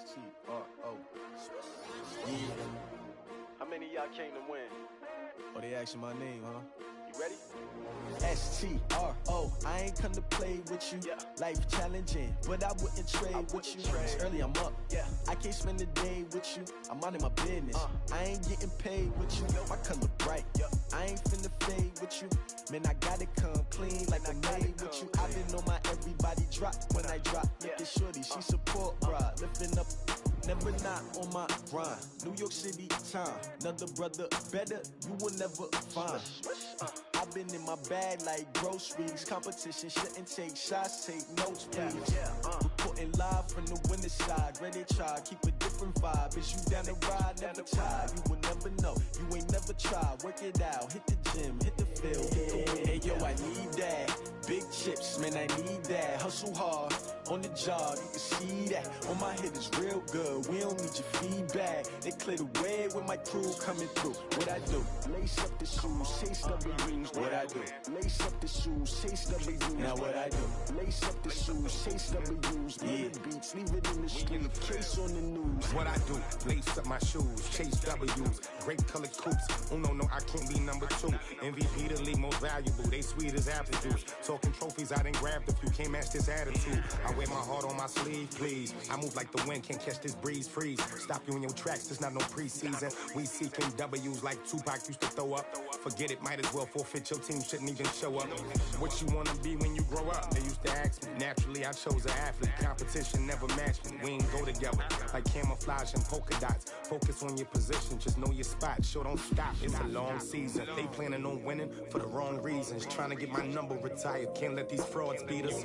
S-T-R-O. Yeah. How many of y'all came to win? Oh, they asking my name, huh? You ready? S-T-R-O. I ain't come to play with you. Yeah. Life challenging, but I wouldn't trade with you. It's early, I'm up. Yeah. I can't spend the day with you. I'm minding my business. I ain't getting paid with you. My color bright. I ain't finna fade with you. Man, I gotta come clean like I made with you. I've been on my everybody drop when I drop. Look at shorty, she support ride. Lifting up, never not on my grind. New York City time. Another brother better, you will never find. I've been in my bag like groceries. Competition shouldn't take shots, take notes, please. Reporting live from the winter side. Ready to try, keep a different vibe. Is you down the ride, never tired. You will never know, you ain't never tried. Work it out, hit the gym, hit the field, hit the wind. Hey yo, I need that. Big chips, man, I need that. Hustle hard, on the job, you can see that. On my head is real good, we don't need your feedback. They clear the way with my crew coming through. What I do? Lace up the shoes, chase W's. What I do? Lace up the shoes, chase W's. Now what I do? Lace up the shoes, chase W's. Yeah. Beats, leave it in the street, case on the news. What I do? Lace up my shoes, chase W's. Grape colored coops. Oh no, I can't be number 2. MVP the league most valuable. They sweet as apple juice. Talking trophies, I didn't grab the few. Can't match this attitude. I wear my heart on my sleeve, please. I move like the wind, can't catch this breeze, freeze. Stop you in your tracks, there's not no preseason. We seeking W's like Tupac used to throw up. Forget it, might as well forfeit. Your team shouldn't even show up. What you wanna be when you grow up? They used to ask me. Naturally, I chose an athlete. Competition never matched me. We ain't go together like camouflage and polka dots. Focus on your position, just know your spot. Sure, don't stop. It's a long season. They planning on winning for the wrong reasons. Trying to get my number retired. Can't let these frauds beat us.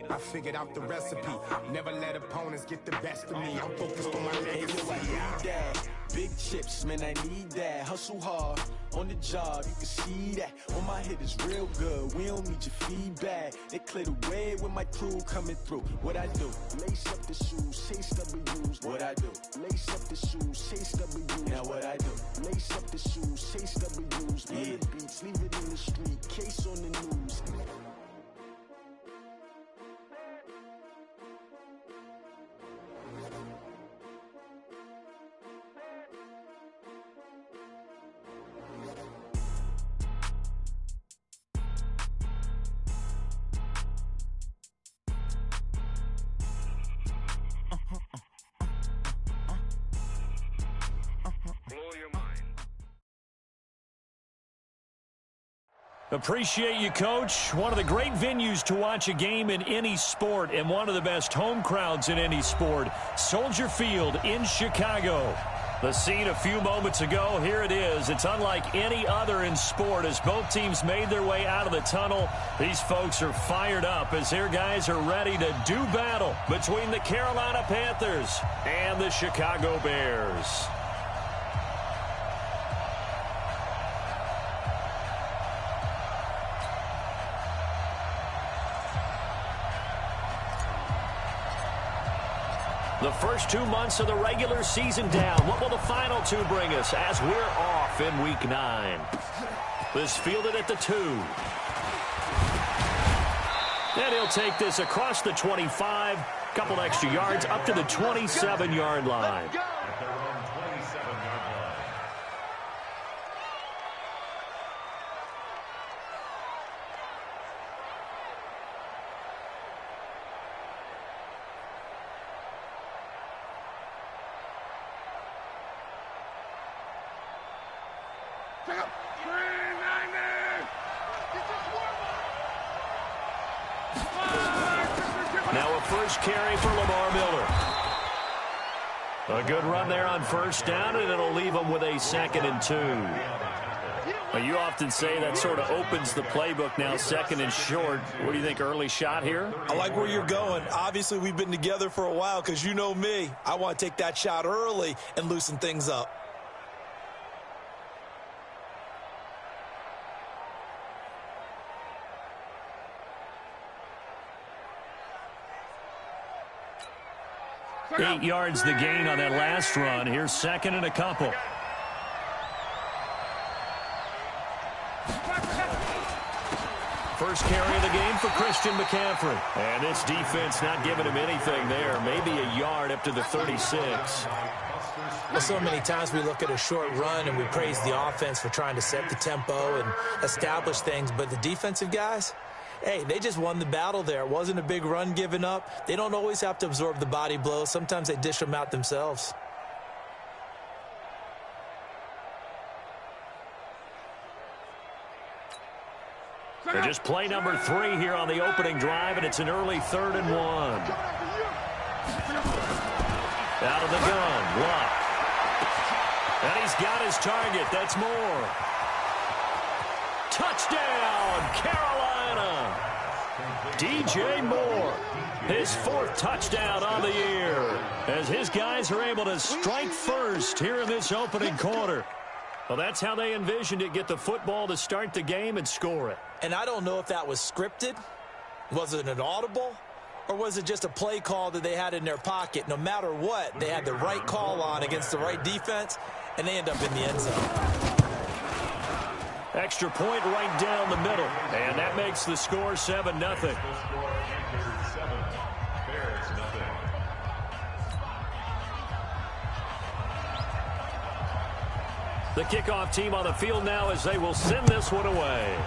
I figured out the recipe. Never let opponents get the best of me. I'm focused on my legacy. I need that. Big chips, man, I need that. Hustle hard, on the job, you can see that. On my head is real good, we don't need your feedback. They clear the way with my crew coming through. What I do? Lace up the shoes, chase W's. What I do? Lace up the shoes, chase W's. Now what I do? Lace up the shoes, chase W's. Yeah. Beats, leave it in the street, case on the news. Appreciate you, Coach. One of the great venues to watch a game in any sport and one of the best home crowds in any sport. Soldier Field in Chicago. The scene a few moments ago, here it is. It's unlike any other in sport as both teams made their way out of the tunnel. These folks are fired up as their guys are ready to do battle between the Carolina Panthers and the Chicago Bears. The first 2 months of the regular season down. What will the final 2 bring us as we're off in Week 9? This fielded at the 2. And he'll take this across the 25. Couple extra yards up to the 27-yard line. Now a first carry for Lamar Miller. A good run there on first down, and it'll leave them with a 2nd and 2. Well, you often say that sort of opens the playbook now, 2nd and short. What do you think, early shot here? I like where you're going. Obviously, we've been together for a while because you know me. I want to take that shot early and loosen things up. Eight yards the gain on that last run. Here's 2nd and a couple. First carry of the game for Christian McCaffrey. And this defense not giving him anything there. Maybe a yard up to the 36. Well, so many times we look at a short run and we praise the offense for trying to set the tempo and establish things. But the defensive guys, hey, they just won the battle there. It wasn't a big run given up. They don't always have to absorb the body blows. Sometimes they dish them out themselves. So just play number 3 here on the opening drive, and it's an early 3rd and 1. Out of the gun, Luck. And he's got his target. That's Moore. Touchdown, Carolina. DJ Moore, his 4th touchdown on the year, as his guys are able to strike first here in this opening quarter. Well, that's how they envisioned it, get the football to start the game and score it. And I don't know if that was scripted. Was it an audible? Or was it just a play call that they had in their pocket? No matter what, they had the right call on against the right defense, and they end up in the end zone. Extra point right down the middle, and that makes the score 7-0. The kickoff team on the field now as they will send this one away.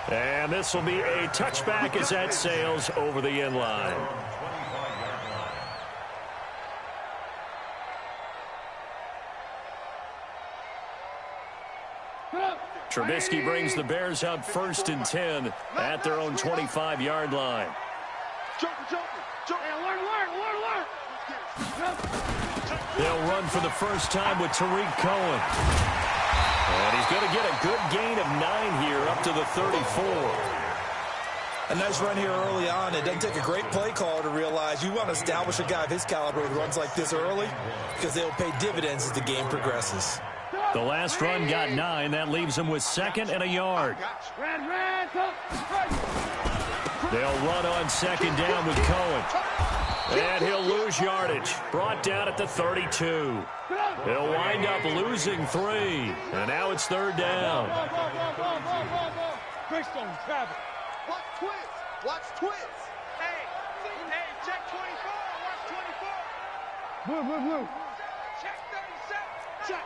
And this will be a touchback as that sails over the end line. Trubisky brings the Bears up 1st and 10 at their own 25-yard line. They'll run for the first time with Tariq Cohen. And he's going to get a good gain of 9 here up to the 34. A nice run here early on. It doesn't take a great play caller to realize you want to establish a guy of his caliber who runs like this early because they'll pay dividends as the game progresses. The last run got 9. That leaves him with 2nd and a yard. They'll run on 2nd down with Cohen. And he'll lose yardage. Brought down at the 32. He'll wind up losing 3. And now it's 3rd down. Watch twins. Watch twins. Hey, check 24. Watch 24. Blue. Check 37. Check.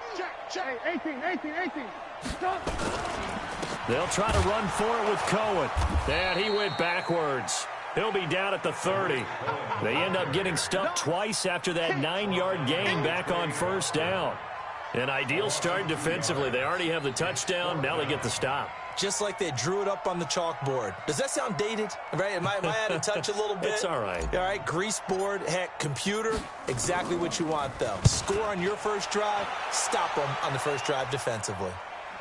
Hey, 18. Stop. They'll try to run for it with Cohen. And he went backwards. He'll be down at the 30. They end up getting stuffed twice after that 9-yard gain back on 1st down. An ideal start defensively. They already have the touchdown. Now they get the stop. Just like they drew it up on the chalkboard. Does that sound dated? Right? Am I out of touch a little bit? It's all right. All right, grease board, heck, computer, exactly what you want, though. Score on your first drive, stop them on the first drive defensively.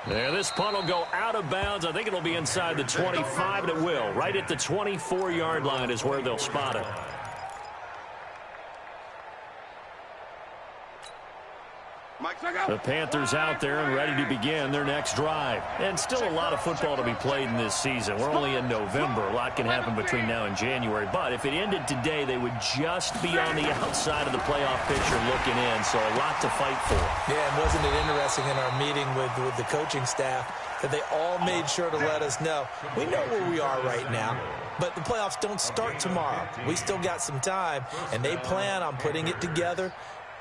Yeah, this punt will go out of bounds. I think it'll be inside the 25, and it will. Right at the 24-yard line is where they'll spot it. The Panthers out there and ready to begin their next drive. And still a lot of football to be played in this season. We're only in November. A lot can happen between now and January. But if it ended today, they would just be on the outside of the playoff picture looking in. So a lot to fight for. Yeah, and wasn't it interesting in our meeting with the coaching staff that they all made sure to let us know, we know where we are right now, but the playoffs don't start tomorrow. We still got some time, and they plan on putting it together,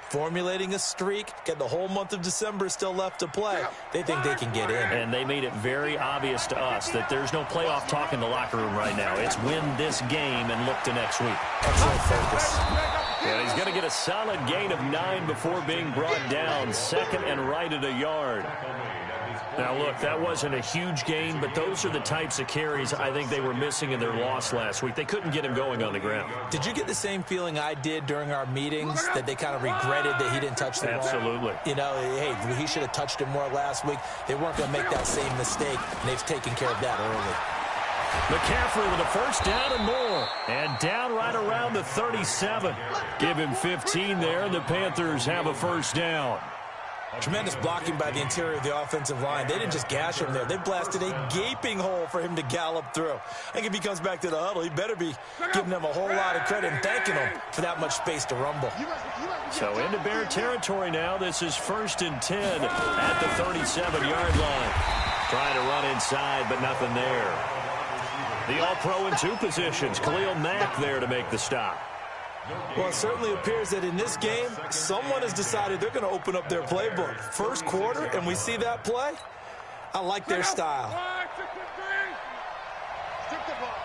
formulating a streak, get the whole month of December still left to play. They think they can get in. And they made it very obvious to us that there's no playoff talk in the locker room right now. It's win this game and look to next week. Excellent focus. And he's going to get a solid gain of 9 before being brought down. 2nd and right at a yard. Now, look, that wasn't a huge gain, but those are the types of carries I think they were missing in their loss last week. They couldn't get him going on the ground. Did you get the same feeling I did during our meetings, that they kind of regretted that he didn't touch the ball? Absolutely. You know, hey, he should have touched it more last week. They weren't going to make that same mistake, and they've taken care of that early. McCaffrey with a first down and more. And down right around the 37. Give him 15 there, and the Panthers have a first down. Tremendous blocking by the interior of the offensive line. They didn't just gash him there. They blasted a gaping hole for him to gallop through. I think if he comes back to the huddle, he better be giving them a whole lot of credit and thanking them for that much space to rumble. So into Bear territory now. This is 1st and 10 at the 37-yard line. Trying to run inside, but nothing there. The All-Pro in 2 positions. Khalil Mack there to make the stop. Well, it certainly appears that in this game, someone has decided they're going to open up their playbook. First quarter, and we see that play. I like their style. Strip the ball.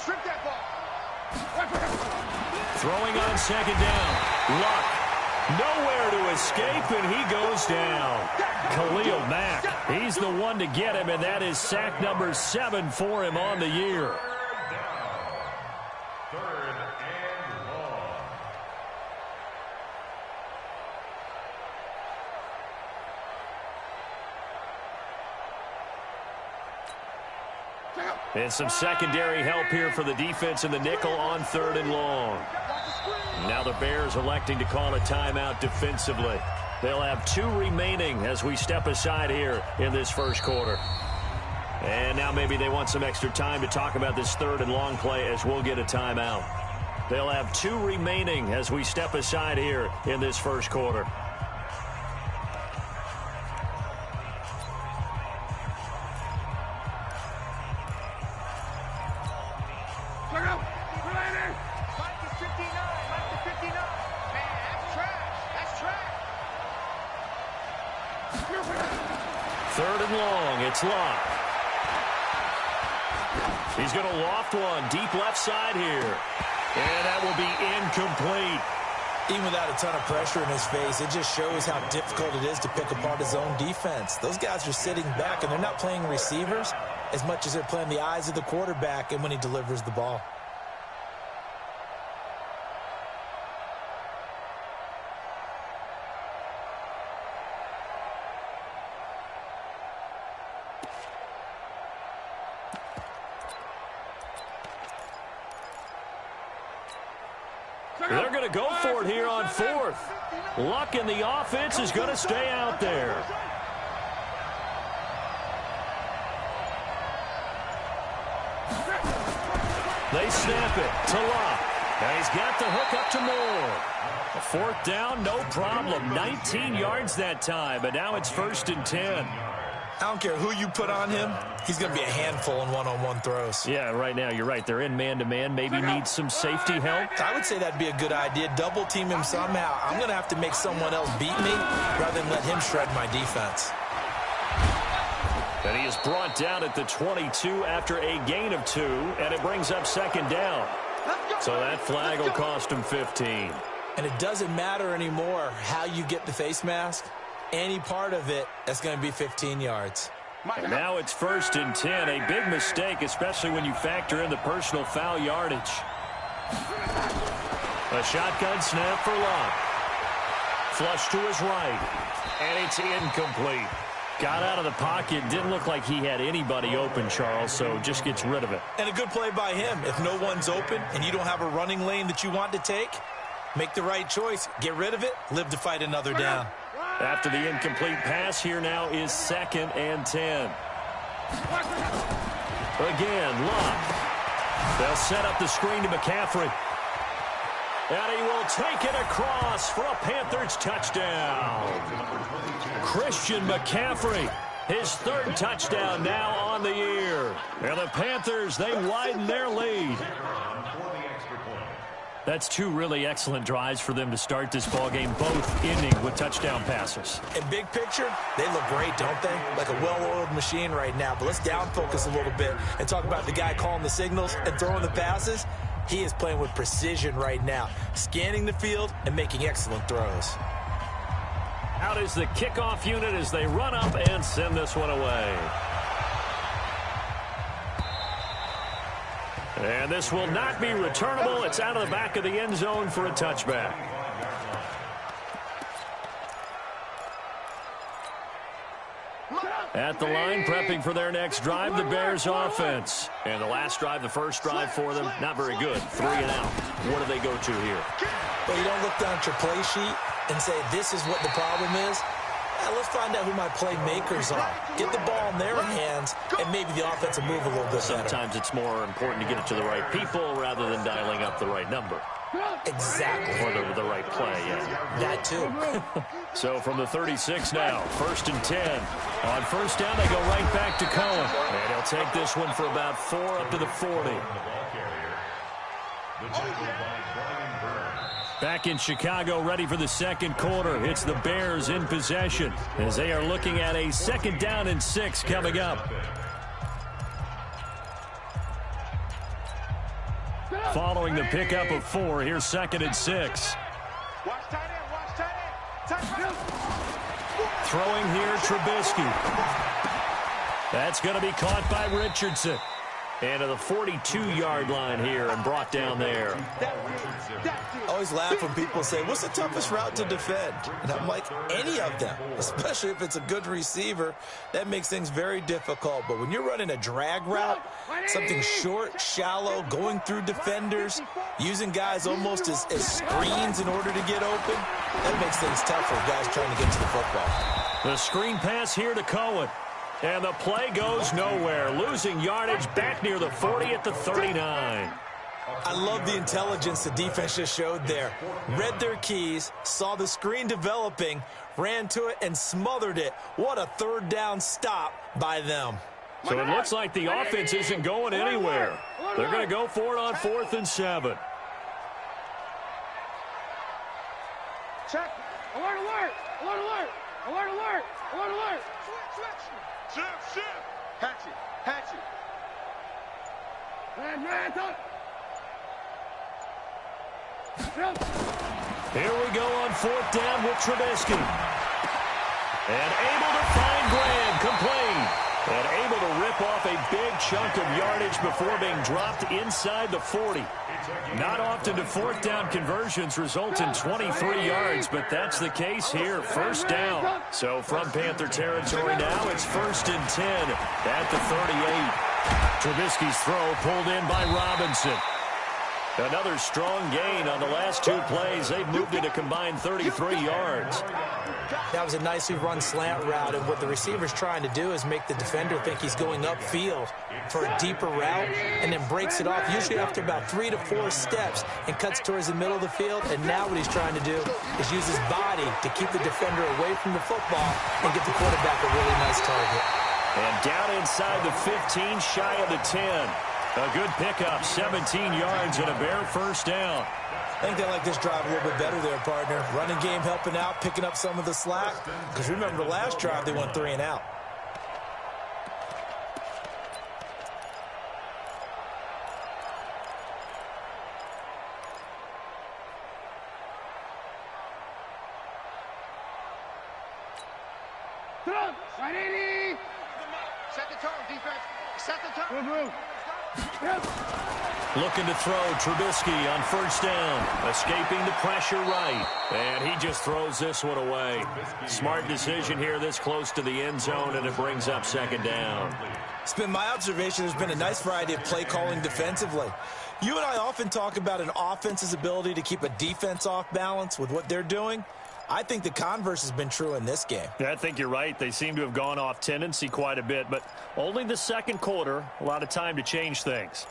Strip that ball. Throwing on 2nd down. Luck. Nowhere to escape, and he goes down. Khalil Mack, he's the one to get him, and that is sack number 7 for him on the year. And some secondary help here for the defense in the nickel on 3rd and long. Now the Bears electing to call a timeout defensively. They'll have 2 remaining as we step aside here in this first quarter. And now maybe they want some extra time to talk about this 3rd and long play as we'll get a timeout. They'll have 2 remaining as we step aside here in this first quarter. It's Luck. He's going to loft one deep left side here. And that will be incomplete. Even without a ton of pressure in his face, it just shows how difficult it is to pick apart his own defense. Those guys are sitting back, and they're not playing receivers as much as they're playing the eyes of the quarterback and when he delivers the ball. They're going to go for it here on 4th. Luck in the offense is going to stay out there. They snap it to Luck. And he's got the hook up to Moore. A 4th down, no problem. 19 yards that time, but now it's 1st and 10. I don't care who you put on him. He's going to be a handful in one-on-one throws. Yeah, right now, you're right. They're in man-to-man. Maybe needs some safety help. I would say that'd be a good idea. Double-team him somehow. I'm going to have to make someone else beat me rather than let him shred my defense. And he is brought down at the 22 after a gain of 2, and it brings up 2nd down. So that flag will cost him 15. And it doesn't matter anymore how you get the face mask. Any part of it, that's going to be 15 yards. And now it's 1st and 10. A big mistake, especially when you factor in the personal foul yardage. A shotgun snap for Luck. Flush to his right. And it's incomplete. Got out of the pocket. Didn't look like he had anybody open, Charles, so just gets rid of it. And a good play by him. If no one's open and you don't have a running lane that you want to take, make the right choice. Get rid of it. Live to fight another down. After the incomplete pass, here now is 2nd and 10. Again, Luck. They'll set up the screen to McCaffrey. And he will take it across for a Panthers touchdown. Christian McCaffrey, his 3rd touchdown now on the year. And the Panthers, they widen their lead. That's 2 really excellent drives for them to start this ballgame, both ending with touchdown passes. In big picture, they look great, don't they? Like a well-oiled machine right now. But let's down focus a little bit and talk about the guy calling the signals and throwing the passes. He is playing with precision right now, scanning the field and making excellent throws. Out is the kickoff unit as they run up and send this one away. And this will not be returnable. It's out of the back of the end zone for a touchback. At the line, prepping for their next drive, the Bears offense. And the last drive, the first drive for them, not very good. 3 and out. What do they go to here? Well, you don't look down at your play sheet and say, this is what the problem is. Yeah, let's find out who my playmakers are. Get the ball in their hands, and maybe the offense will move a little bit better. Sometimes it's more important to get it to the right people rather than dialing up the right number. Exactly. Or the right play, yeah. That too. So from the 36 now, 1st and 10. On first down, they go right back to Cohen. And he'll take this one for about 4 up to the 40. Back in Chicago, ready for the second quarter. It's the Bears in possession as they are looking at a 2nd down and 6 coming up. Following the pickup of 4, here's 2nd and 6. Watch tight end, watch tight end. Throwing here, Trubisky. That's going to be caught by Richardson. And to the 42-yard line here and brought down there. I always laugh when people say, what's the toughest route to defend? And I'm like, any of them, especially if it's a good receiver. That makes things very difficult. But when you're running a drag route, something short, shallow, going through defenders, using guys almost as screens in order to get open, that makes things tough for guys trying to get to the football. The screen pass here to Cohen. And the play goes nowhere. Losing yardage back near the 40 at the 39. I love the intelligence the defense just showed there. Read their keys, saw the screen developing, ran to it, and smothered it. What a 3rd down stop by them. So it looks like the offense isn't going anywhere. They're going to go for it on 4th and 7. Check. Alert, alert. Alert, alert. Alert, alert. Alert, alert. Shift. Hatchet. Man, talk. Here we go on 4th down with Trubisky. And able to find Graham, complete. And able to rip off a big chunk of yardage before being dropped inside the 40. Not often do 4th down conversions result in 23 yards, but that's the case here. 1st down. So from Panther territory now, it's 1st and 10 at the 38. Trubisky's throw pulled in by Robinson. Another strong gain on the last 2 plays. They've moved it a combined 33 yards. That was a nicely run slant route, and what the receiver's trying to do is make the defender think he's going upfield for a deeper route, and then breaks it off, usually after about 3 to 4 steps, and cuts towards the middle of the field. And now what he's trying to do is use his body to keep the defender away from the football and get the quarterback a really nice target. And down inside the 15, shy of the 10. A good pickup, 17 yards and a Bear 1st down. I think they like this drive a little bit better there, partner. Running game helping out, picking up some of the slack. Because remember the last drive, they went 3 and out. Right, Set the tone, defense. Set the tone. move. Looking to throw, Trubisky on 1st down. Escaping the pressure right. And he just throws this one away. Smart decision here this close to the end zone, and it brings up 2nd down. It's been my observation there's been a nice variety of play calling defensively. You and I often talk about an offense's ability to keep a defense off balance with what they're doing. I think the converse has been true in this game. Yeah, I think you're right. They seem to have gone off tendency quite a bit, but only the 2nd quarter, a lot of time to change things.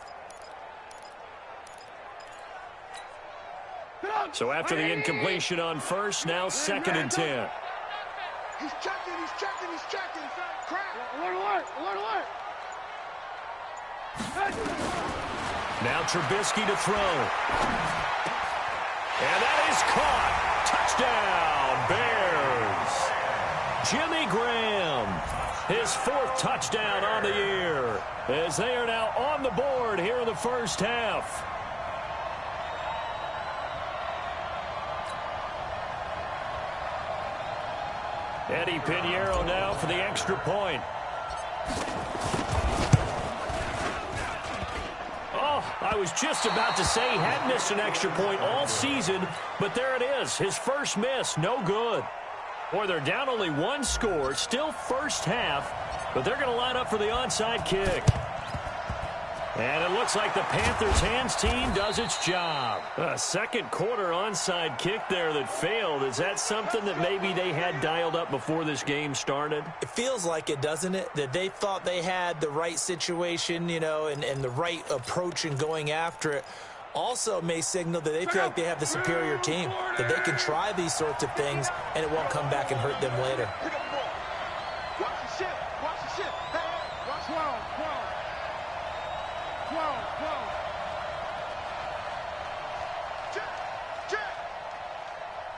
So after the incompletion on 1st, now 2nd and 10. He's checking. Crap. Alert. Now Trubisky to throw. And that is caught. Touchdown, Bears. Jimmy Graham, his 4th touchdown on the year, as they are now on the board here in the 1st half. Eddie Pinheiro now for the extra point. I was just about to say he hadn't missed an extra point all season, but there it is. His first miss, no good. Boy, they're down only 1 score, still 1st half, but they're going to line up for the onside kick. And it looks like the Panthers' hands team does its job. A second quarter onside kick there that failed. Is that something that maybe they had dialed up before this game started? It feels like it, doesn't it? That they thought they had the right situation, you know, and the right approach in going after it. Also may signal that they feel like they have the superior team, that they can try these sorts of things and it won't come back and hurt them later. Watch the shift. Watch the shift. Hey, watch 12. 12.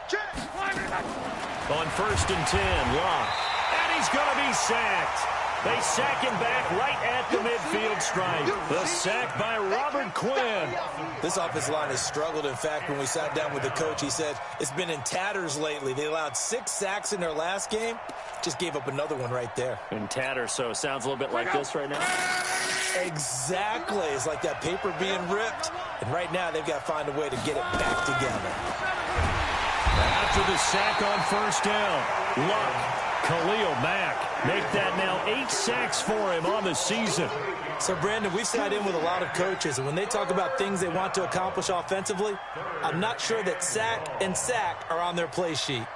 Check. On 1st and 10, Locke. And he's going to be sacked. They sack him back right at the midfield stripe. The sack by Robert Quinn. This offensive line has struggled. In fact, when we sat down with the coach, he said it's been in tatters lately. They allowed 6 sacks in their last game. Just gave up another one right there. In tatters, so it sounds a little bit like this right now. Exactly. It's like that paper being ripped. And right now, they've got to find a way to get it back together. After the sack on 1st down, Luck, Khalil Mack make that now 8 sacks for him on the season. So, Brandon, we've sat in with a lot of coaches, and when they talk about things they want to accomplish offensively, I'm not sure that sack and sack are on their play sheet.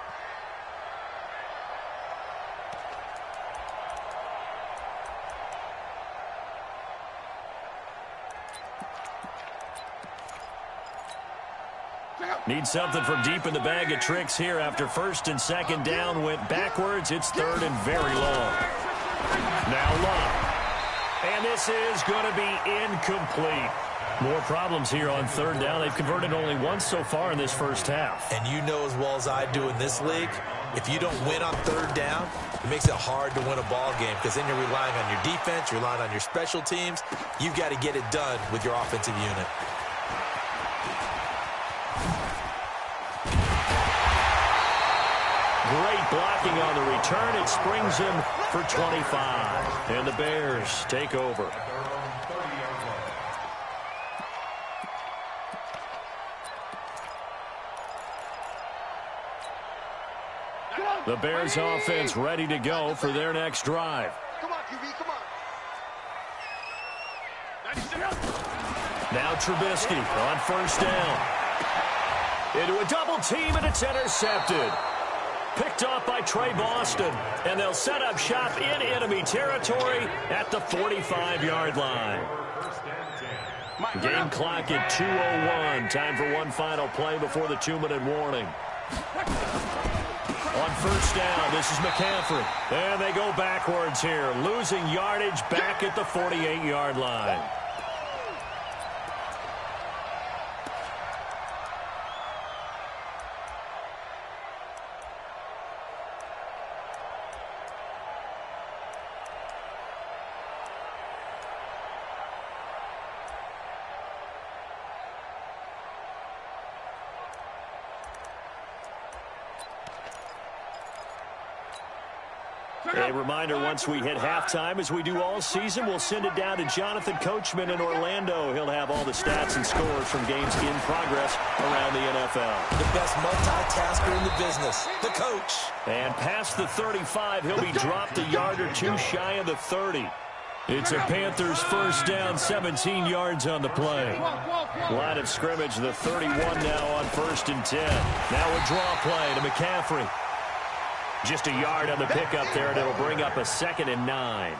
Need something from deep in the bag of tricks here after 1st and 2nd down went backwards. It's 3rd and very long. Now Love. And this is going to be incomplete. More problems here on 3rd down. They've converted only once so far in this first half. And you know as well as I do in this league, if you don't win on 3rd down, it makes it hard to win a ball game because then you're relying on your defense, you're relying on your special teams. You've got to get it done with your offensive unit. Great blocking on the return. It springs him for 25. And the Bears take over. The Bears offense ready to go for their next drive. Come on, QB, come on. Now Trubisky on 1st down. Into a double team, and it's intercepted. Picked off by Trey Boston, and they'll set up shop in enemy territory at the 45-yard line. Game clock at 2:01. Time for one final play before the 2-minute warning. On 1st down, this is McCaffrey. And they go backwards here, losing yardage back at the 48-yard line. A reminder, once we hit halftime, as we do all season, we'll send it down to Jonathan Coachman in Orlando. He'll have all the stats and scores from games in progress around the NFL. The best multitasker in the business, the coach. And past the 35, he'll be dropped a yard or two shy of the 30. It's a Panthers 1st down, 17 yards on the play. Line of scrimmage, the 31 now on 1st and 10. Now a draw play to McCaffrey. Just a yard on the pickup there, and it'll bring up a 2nd and 9.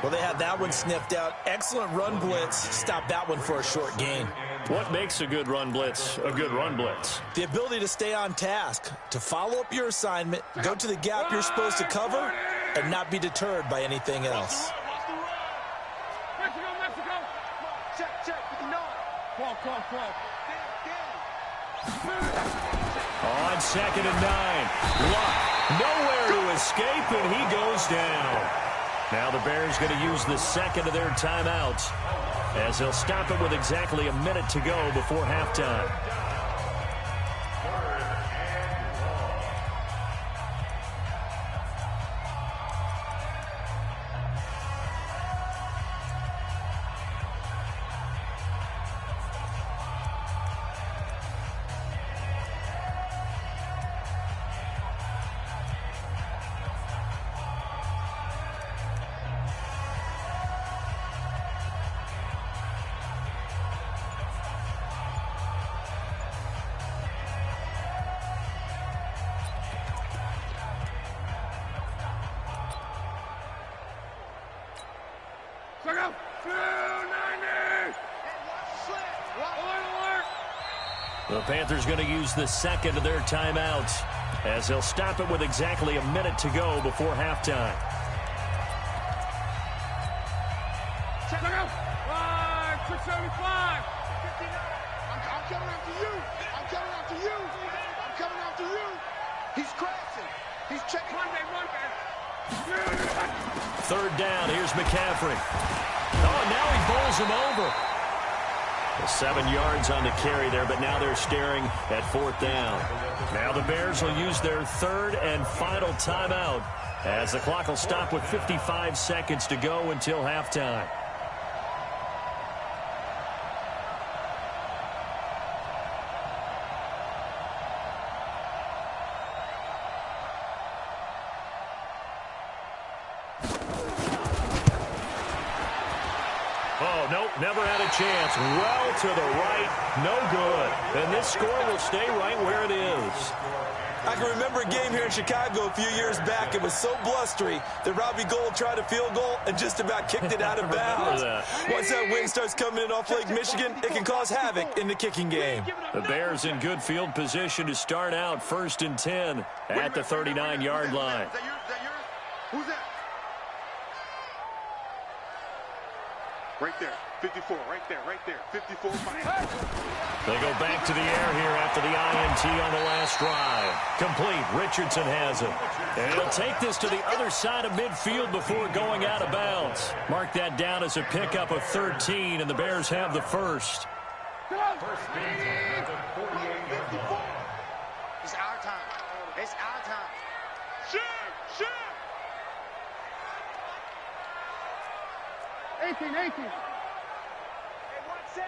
Well, they had that one sniffed out. Excellent run blitz. Stop that one for a short gain. What makes a good run blitz a good run blitz? The ability to stay on task, to follow up your assignment, go to the gap you're supposed to cover, and not be deterred by anything else. Mexico. Check with the nod. Call. On 2nd and 9. Luck. Nowhere to escape, and he goes down. Now the Bears going to use the second of their timeouts as they'll stop it with exactly a minute to go before halftime. The Panthers going to use the second of their timeouts as they'll stop it with exactly a minute to go before halftime. Check it out. 675. I'm coming after you. I'm coming after you. I'm coming after you. He's crashing. He's checking. Monday. Third down. Here's McCaffrey. Oh, now he bowls him over. 7 yards on the carry there, but now they're staring at fourth down. Now the Bears will use their third and final timeout as the clock will stop with 55 seconds to go until halftime. Oh, nope, never had a chance. Well to the right, no good. And this score will stay right where it is. I can remember a game here in Chicago a few years back. It was so blustery that Robbie Gould tried a field goal and just about kicked it out of bounds. Once that wind starts coming in off Lake Michigan, it can cause havoc in the kicking game. The Bears in good field position to start out 1st and 10 at the 39-yard line. Is that yours? Who's that? Right there. 54. Right there. 54. They go back to the air here after the INT on the last drive. Complete. Richardson has it. And he'll take this to the other side of midfield before going out of bounds. Mark that down as a pickup of 13, and the Bears have the first. It's our time. It's our time. Shoot! 18. Hey, 1-7.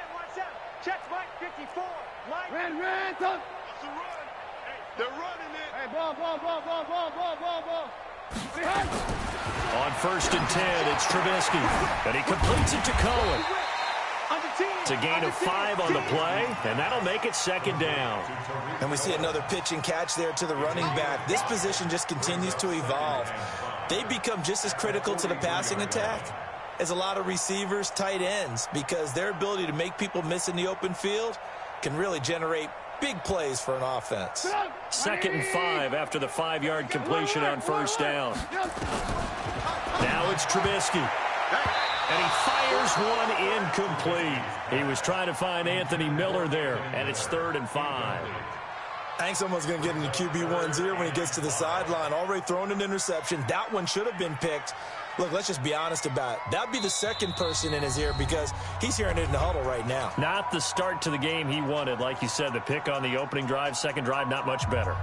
Check Mike 54. Mike. Red, touch. It's a run. Hey, they're running it. Hey, ball. On 1st and 10, it's Trubisky. And he completes it to Cohen. It's a gain of 5 on the play, and that'll make it 2nd down. And we see another pitch and catch there to the running back. This position just continues to evolve. They become just as critical to the passing attack as a lot of receivers, tight ends, because their ability to make people miss in the open field can really generate big plays for an offense. 2nd and 5 after the 5-yard completion on 1st down. Now it's Trubisky. And he fires one incomplete. He was trying to find Anthony Miller there, and it's 3rd and 5. I think someone's going to get into QB1's ear when he gets to the sideline. Already thrown an interception. That one should have been picked. Look, let's just be honest about it. That'd be the second person in his ear because he's hearing it in the huddle right now. Not the start to the game he wanted. Like you said, the pick on the opening drive, second drive, not much better.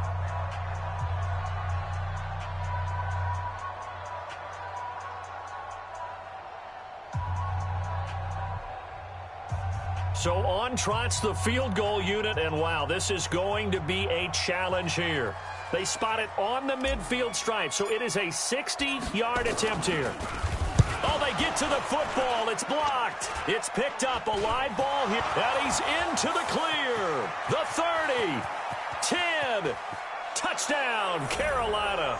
So on trots the field goal unit, and wow, this is going to be a challenge here. They spot it on the midfield stripe, so it is a 60-yard attempt here. Oh, they get to the football. It's blocked. It's picked up. A live ball here. And he's into the clear. The 30. 10. Touchdown, Carolina.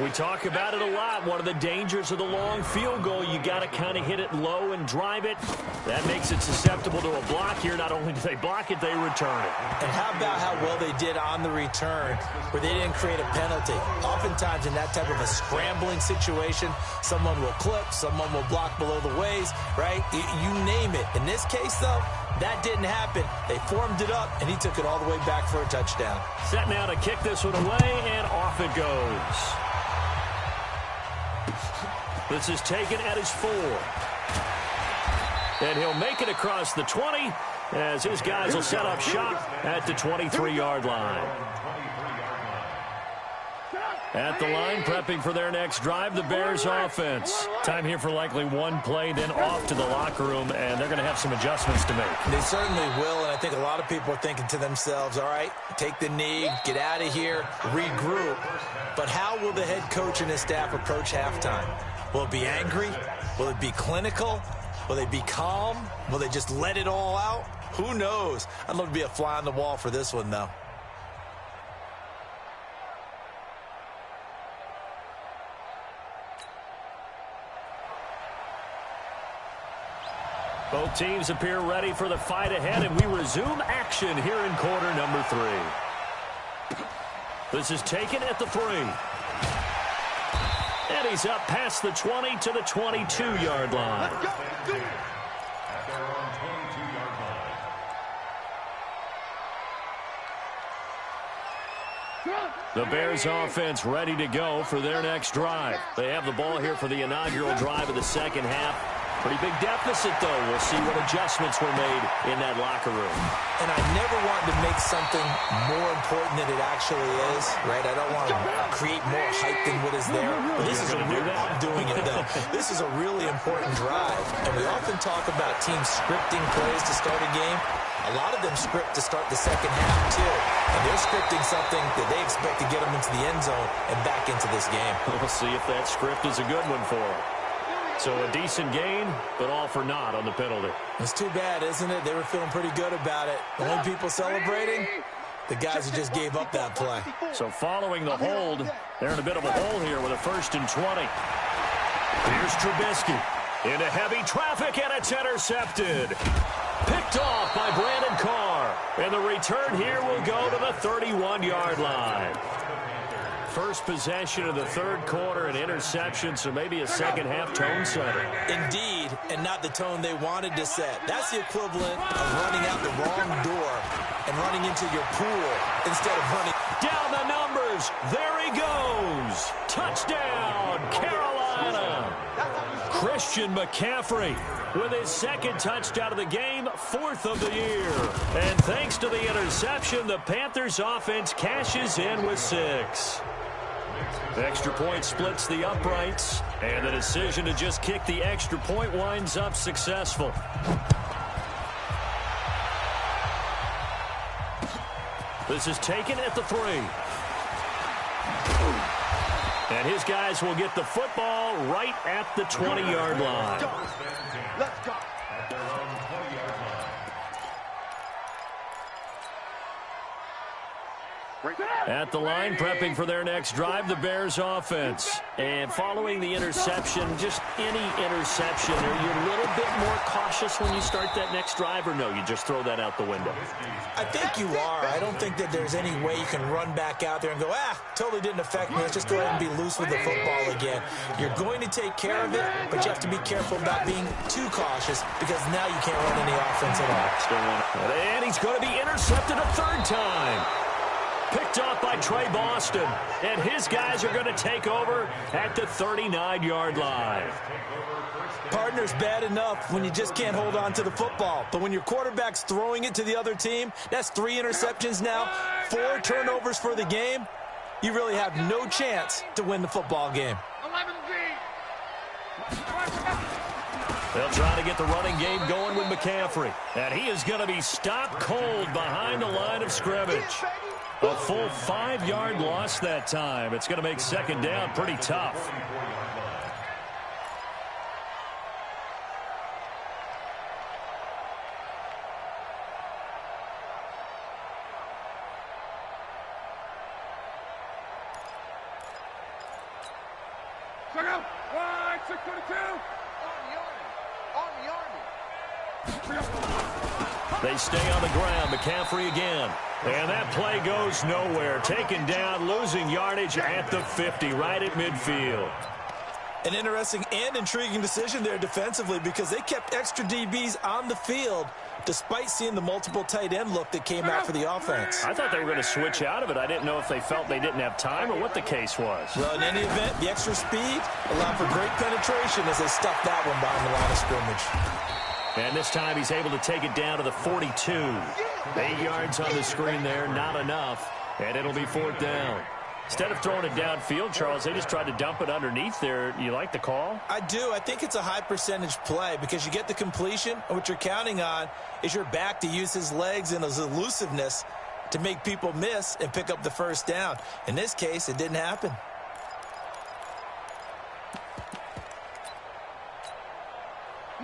We talk about it a lot. One of the dangers of the long field goal, you got to kind of hit it low and drive it. That makes it susceptible to a block here. Not only do they block it, they return it. And how about how well they did on the return where they didn't create a penalty? Oftentimes in that type of a scrambling situation, someone will clip, someone will block below the waist, right? You name it. In this case, though, that didn't happen. They formed it up, and he took it all the way back for a touchdown. Set now to kick this one away, and off it goes. This is taken at his 4. And he'll make it across the 20 as his guys will set up shop at the 23-yard line. At the line, prepping for their next drive, the Bears offense. Time here for likely one play, then off to the locker room, and they're going to have some adjustments to make. They certainly will, and I think a lot of people are thinking to themselves, all right, take the knee, get out of here, regroup. But how will the head coach and his staff approach halftime? Will it be angry? Will it be clinical? Will they be calm? Will they just let it all out? Who knows? I'd love to be a fly on the wall for this one, though. Both teams appear ready for the fight ahead, and we resume action here in quarter number 3. This is taken at the 3. And he's up past the 20 to the 22-yard line. Let's go. Do it. The Bears offense ready to go for their next drive. They have the ball here for the inaugural drive of the second half. Pretty big deficit, though. We'll see what adjustments were made in that locker room. And I never want to make something more important than it actually is, right? I don't want to create more hype than what is there. But this is a real, I'm doing it, though. This is a really important drive. And we often talk about teams scripting plays to start a game. A lot of them script to start the second half, too. And they're scripting something that they expect to get them into the end zone and back into this game. We'll see if that script is a good one for them. So a decent gain, but all for naught on the penalty. It's too bad, isn't it? They were feeling pretty good about it. The only people celebrating, the guys who just gave up that play. So following the hold, they're in a bit of a hole here with a 1st and 20. Here's Trubisky into heavy traffic, and it's intercepted. Picked off by Brandon Carr. And the return here will go to the 31-yard line. First possession of the third quarter, an interception, so maybe a second-half tone setter. Indeed, and not the tone they wanted to set. That's the equivalent of running out the wrong door and running into your pool instead of running. Down the numbers. There he goes. Touchdown, Carolina. Christian McCaffrey with his 2nd touchdown of the game, 4th of the year. And thanks to the interception, the Panthers offense cashes in with 6. The extra point splits the uprights, and the decision to just kick the extra point winds up successful. This is taken at the 3. And his guys will get the football right at the 20-yard line. Let's go. At the line, prepping for their next drive, the Bears offense. And following the interception, just any interception, are you a little bit more cautious when you start that next drive, or no, you just throw that out the window? I think you are. I don't think that there's any way you can run back out there and go, totally didn't affect me. Let's just go ahead and be loose with the football again. You're going to take care of it, but you have to be careful about being too cautious because now you can't run any offense at all. And he's going to be intercepted a 3rd time. Picked off by Trey Boston, and his guys are going to take over at the 39-yard line. Partner's bad enough when you just can't hold on to the football. But when your quarterback's throwing it to the other team, that's 3 interceptions now, 4 turnovers for the game. You really have no chance to win the football game. 11 They'll try to get the running game going with McCaffrey. And he is going to be stopped cold behind the line of scrimmage. A full 5-yard loss that time. It's going to make 2nd down pretty tough. Check out. 622. They stay on the ground. McCaffrey again. And that play goes nowhere. Taken down, losing yardage at the 50, right at midfield. An interesting and intriguing decision there defensively because they kept extra DBs on the field despite seeing the multiple tight end look that came out for the offense. I thought they were going to switch out of it. I didn't know if they felt they didn't have time or what the case was. Well, in any event, the extra speed allowed for great penetration as they stuffed that one behind the line of scrimmage. And this time he's able to take it down to the 42. 8 yards on the screen there, not enough. And it'll be 4th down. Instead of throwing it downfield, Charles, they just tried to dump it underneath there. You like the call? I do. I think it's a high percentage play because you get the completion, and what you're counting on is your back to use his legs and his elusiveness to make people miss and pick up the 1st down. In this case, it didn't happen.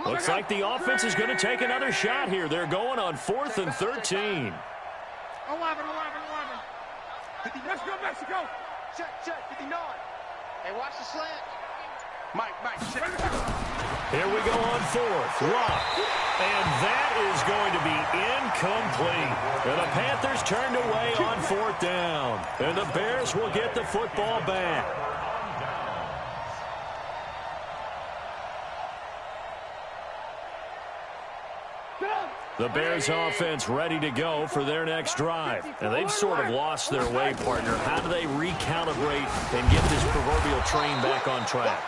Looks like the offense is going to take another shot here. They're going on 4th and 13. 11. Let's go, Mexico. Check, 59. Hey, watch the slant. Mike, check. Here we go on 4th. Lock. And that is going to be incomplete. And the Panthers turned away on 4th down. And the Bears will get the football back. The Bears offense ready to go for their next drive. And they've sort of lost their way, partner. How do they recalibrate and get this proverbial train back on track?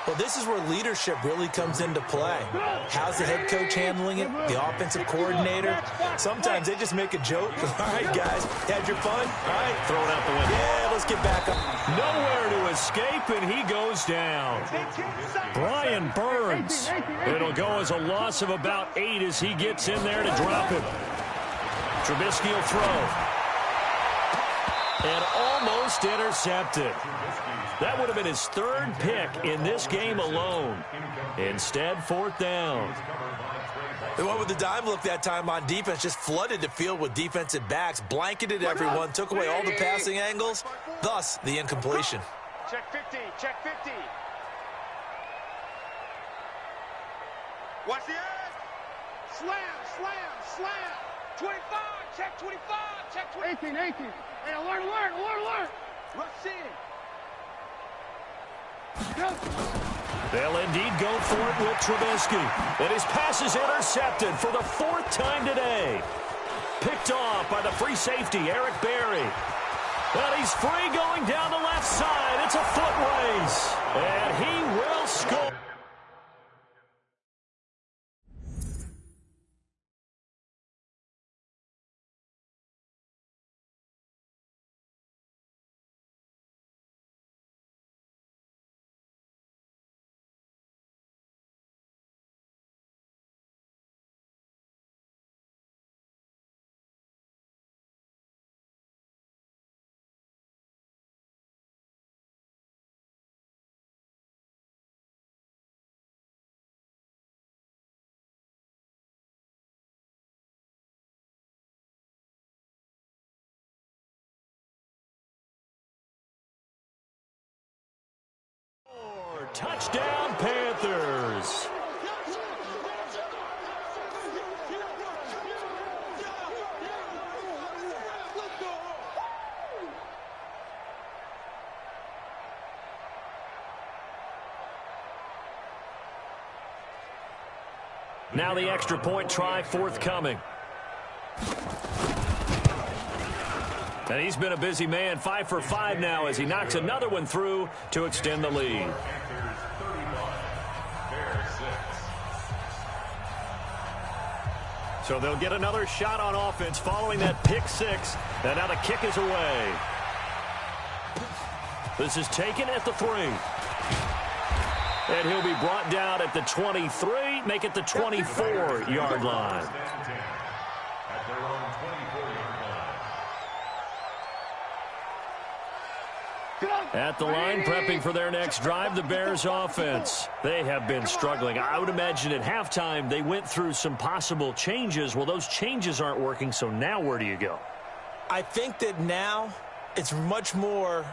Well, this is where leadership really comes into play. How's the head coach handling it? The offensive coordinator? Sometimes they just make a joke. All right, guys, had your fun? All right, throw it out the window. Yeah, let's get back up. Nowhere to escape, and he goes down. Brian Burns. It'll go as a loss of about 8 as he gets in there to drop it. Trubisky will throw. And almost intercepted. That would have been his 3rd pick in this game alone. Instead, 4th down. The one with the dime look that time on defense just flooded the field with defensive backs, blanketed everyone, took away all the passing angles, thus the incompletion. Check 50, check 50. Watch the edge. Slam, slam, slam. 25, check 25, check 20. 18. Hey, alert. Rush in. They'll indeed go for it with Trubisky. And his pass is intercepted for the 4th time today. Picked off by the free safety, Eric Berry. And he's free going down the left side. It's a foot race. And he will score. Touchdown, Panthers. Now the extra point try forthcoming. And he's been a busy man, 5 for 5 now as he knocks another one through to extend the lead. So they'll get another shot on offense following that pick 6. And now the kick is away. This is taken at the 3. And he'll be brought down at the 23, make it the 24-yard line. At the line, prepping for their next drive, the Bears offense. They have been struggling. I would imagine at halftime they went through some possible changes. Well, those changes aren't working, so now where do you go? I think that now it's much more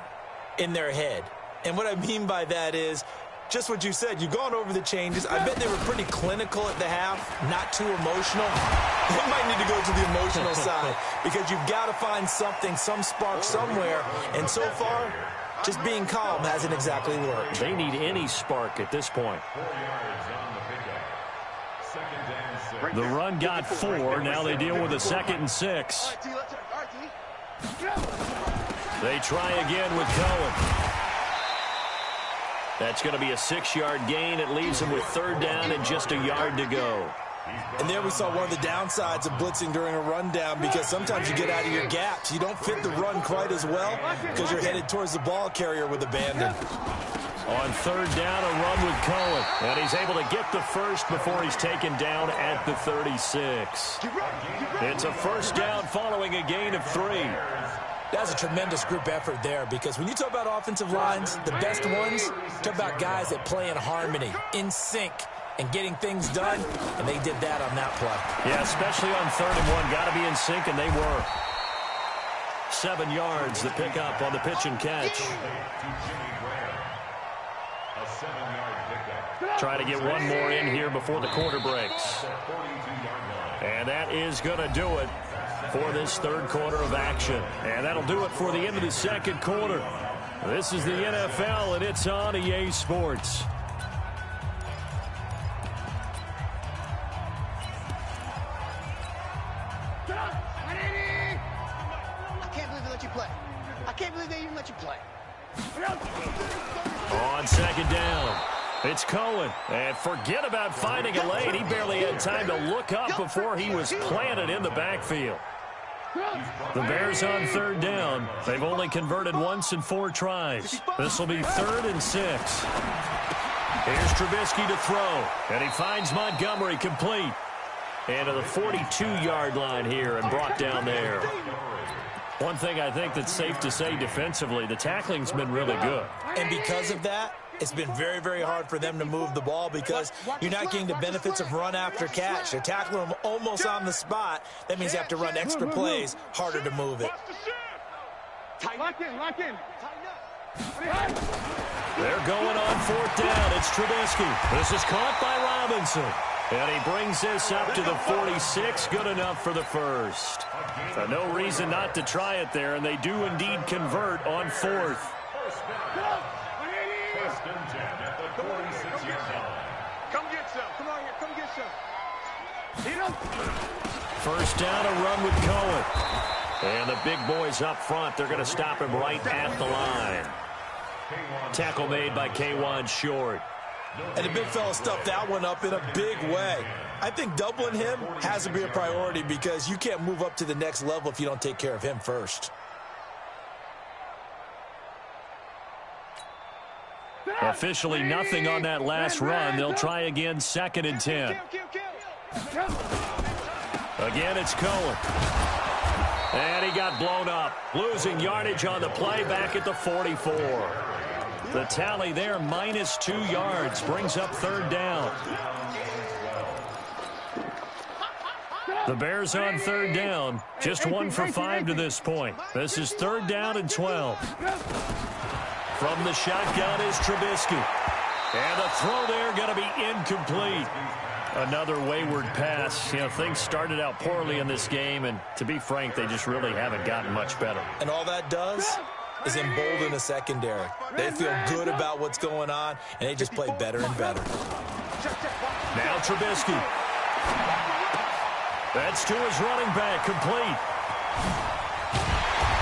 in their head. And what I mean by that is just what you said. You've gone over the changes. I bet they were pretty clinical at the half, not too emotional. They might need to go to the emotional side because you've got to find something, some spark somewhere. And so far, just being calm hasn't exactly worked. They need any spark at this point. The run got 4. Now they deal with a 2nd and 6. They try again with Cohen. That's going to be a 6-yard gain. It leaves them with 3rd down and just a yard to go. And there we saw one of the downsides of blitzing during a rundown because sometimes you get out of your gaps. You don't fit the run quite as well because you're headed towards the ball carrier with abandon. On 3rd down, a run with Cohen. And he's able to get the first before he's taken down at the 36. It's a 1st down following a gain of 3. That's a tremendous group effort there because when you talk about offensive lines, the best ones, talk about guys that play in harmony, in sync, and getting things done, and they did that on that play. Yeah, especially on 3rd and 1. Got to be in sync, and they were. 7 yards, the pickup on the pitch and catch. Try to get one more in here before the quarter breaks. And that is going to do it for this third quarter of action. And that'll do it for the end of the second quarter. This is the NFL, and it's on EA Sports. I can't believe they let you play. I can't believe they even let you play. On second down, it's Cohen. And forget about finding a lane. He barely had time to look up before he was planted in the backfield. The Bears on third down. They've only converted once in 4 tries. This will be 3rd and 6. Here's Trubisky to throw. And he finds Montgomery complete. And to the 42-yard line here and brought down there. One thing I think that's safe to say defensively, the tackling's been really good. And because of that, it's been very, very hard for them to move the ball because you're not getting the benefits of run after catch. They're tackling them almost on the spot. That means you have to run extra plays, harder to move it. Lock in, lock in. They're going on 4th down. It's Trubisky. This is caught by Robinson. And he brings this up to the 46. Good enough for the first. So no reason not to try it there, and they do indeed convert on 4th. Come get some. Come on here. Come get some. First down, a run with Cohen. And the big boys up front, they're going to stop him right at the line. Tackle made by K1 Short. And the big fella stuffed that one up in a big way. I think doubling him has to be a priority because you can't move up to the next level if you don't take care of him first. Officially nothing on that last run. They'll try again, 2nd and 10. Again, it's Cohen. And he got blown up. Losing yardage on the play back at the 44. The tally there, minus 2 yards, brings up 3rd down. The Bears on 3rd down, just 1 for 5 to this point. This is 3rd down and 12. From the shotgun is Trubisky. And the throw there going to be incomplete. Another wayward pass. You know, things started out poorly in this game, and to be frank, they just really haven't gotten much better. And all that does is embolden the secondary. They feel good about what's going on, and they just play better and better. Now Trubisky. That's to his running back, complete.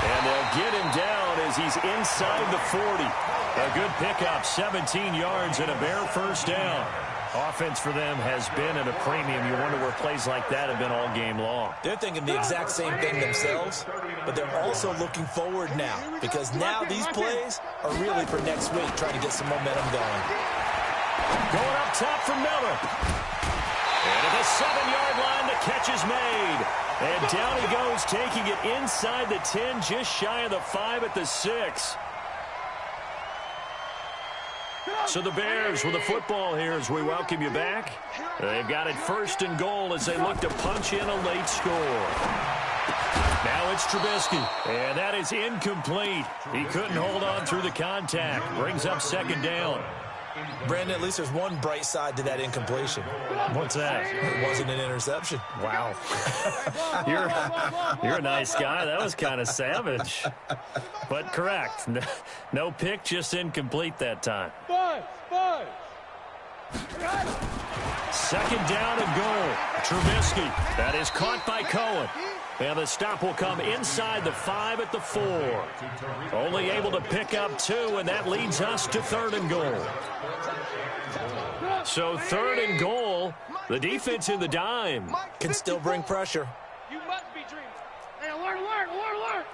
And they'll get him down as he's inside the 40. A good pickup, 17 yards and a Bear first down. Offense for them has been at a premium. You wonder where plays like that have been all game long. They're thinking the exact same thing themselves, but they're also looking forward now because now these plays are really for next week, trying to get some momentum going. Going up top for Miller. And at the 7-yard line, the catch is made. And down he goes, taking it inside the 10, just shy of the 5 at the 6. So the Bears with the football here as we welcome you back. They've got it 1st and goal as they look to punch in a late score. Now it's Trubisky, and that is incomplete. He couldn't hold on through the contact. Brings up 2nd down. Brandon, at least there's one bright side to that incompletion. What's that? It wasn't an interception. Wow. You're a nice guy. That was kind of savage. But correct. No pick, just incomplete that time. 2nd down and goal. Trubisky. That is caught by Cohen. And the stop will come inside the 5 at the 4. Only able to pick up 2, and that leads us to 3rd and goal. So 3rd and goal. The defense in the dime. Can still bring pressure. You must be dreaming. Hey, alert, alert, alert, alert.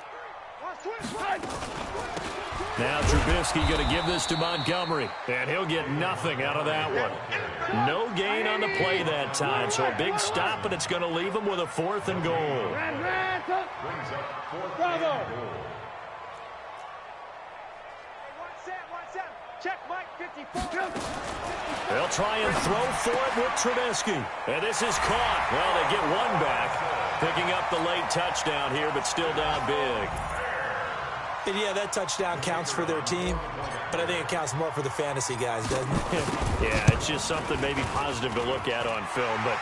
Now Trubisky going to give this to Montgomery, and he'll get nothing out of that one. No gain on the play that time, so a big stop, and it's going to leave him with a 4th and goal. Bravo. Check Mike 54. They'll try and throw for it with Trubisky. And this is caught. Well, they get one back. Picking up the late touchdown here, but still down big. And yeah, that touchdown counts for their team, but I think it counts more for the fantasy guys, doesn't it? Yeah, it's just something maybe positive to look at on film, but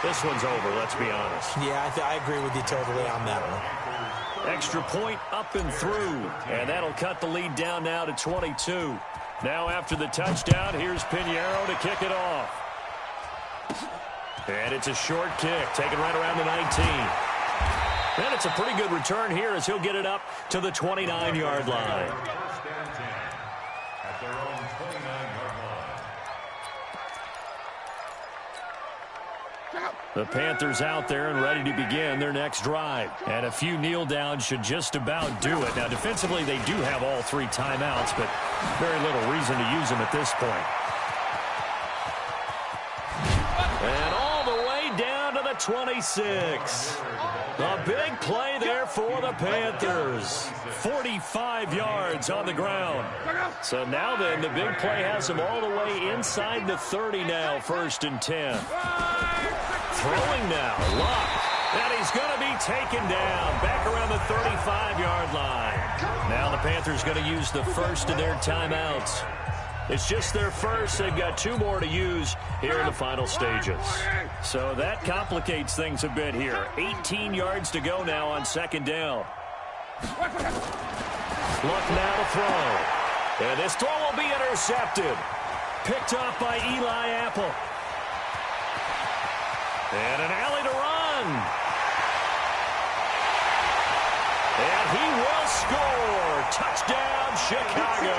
this one's over, let's be honest. Yeah, I agree with you totally on that one. Extra point up and through, and that'll cut the lead down now to 22. Now after the touchdown, here's Pinheiro to kick it off. And it's a short kick, taken right around the 19. And it's a pretty good return here as he'll get it up to the 29-yard line. The Panthers out there and ready to begin their next drive. And a few kneel downs should just about do it. Now, defensively, they do have all 3 timeouts, but very little reason to use them at this point. And all the way down to the 26. A big play there for the Panthers. 45 yards on the ground. So now then, the big play has them all the way inside the 30 now, 1st and 10. Throwing now, Luck, and he's going to be taken down back around the 35-yard line. Now the Panthers going to use the first of their timeouts. It's just their first. They've got 2 more to use here in the final stages. So that complicates things a bit here. 18 yards to go now on 2nd down. Luck now to throw. And this throw will be intercepted. Picked off by Eli Apple. And an alley to run. And he will score. Touchdown, Chicago.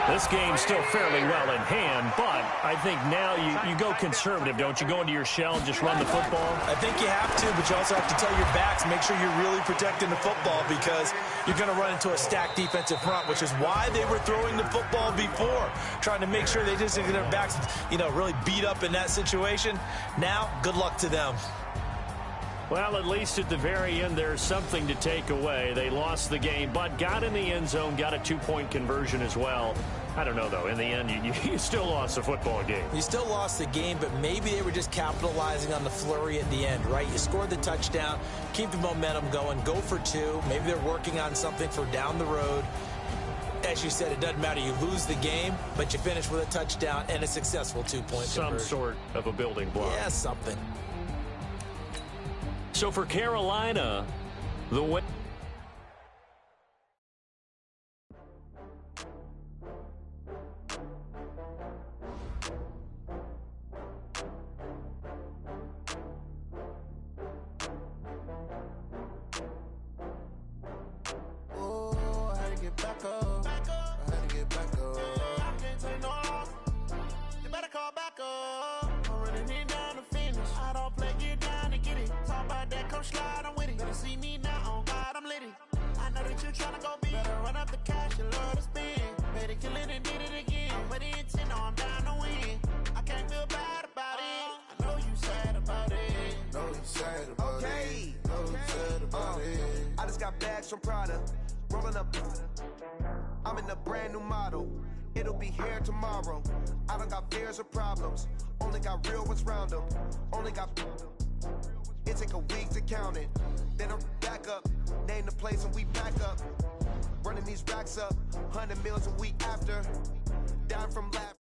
This game's still fairly well in hand, but I think now you go conservative, don't you? Go into your shell and just run the football? I think you have to, but you also have to tell your backs, make sure you're really protecting the football because you're going to run into a stacked defensive front, which is why they were throwing the football before, trying to make sure they just get their backs, really beat up in that situation. Now, good luck to them. Well, at least at the very end, there's something to take away. They lost the game, but got in the end zone, got a 2-point conversion as well. I don't know, though. In the end, you still lost the football game. You still lost the game, but maybe they were just capitalizing on the flurry at the end, right? You scored the touchdown, keep the momentum going, go for 2. Maybe they're working on something for down the road. As you said, it doesn't matter. You lose the game, but you finish with a touchdown and a successful 2-point conversion. Some sort of a building block. Yeah, something. So for Carolina, the win. Oh, I had to get back up. I had to get back up. I can't take no loss. You better call back up. I'm running it down to finish. I don't play, get down to get it. Talk about that, come slide, I'm with it. Better see me now, on God, I'm lit it. I know that you're trying to go big. Better run up the cash, you love to spend. Better kill it and did it again. But the intent, no, I'm down to win. I can't feel bad about it. I know you sad about it. Know you sad about it. Know you sad about it. I just got bags from Prada. Rolling up. I'm in a brand new model. It'll be here tomorrow. I don't got fears or problems. Only got real ones round them. Only got. It take a week to count it. Then I'm back up. Name the place and we back up. Running these racks up. 100 meals a week after. Down from laughter.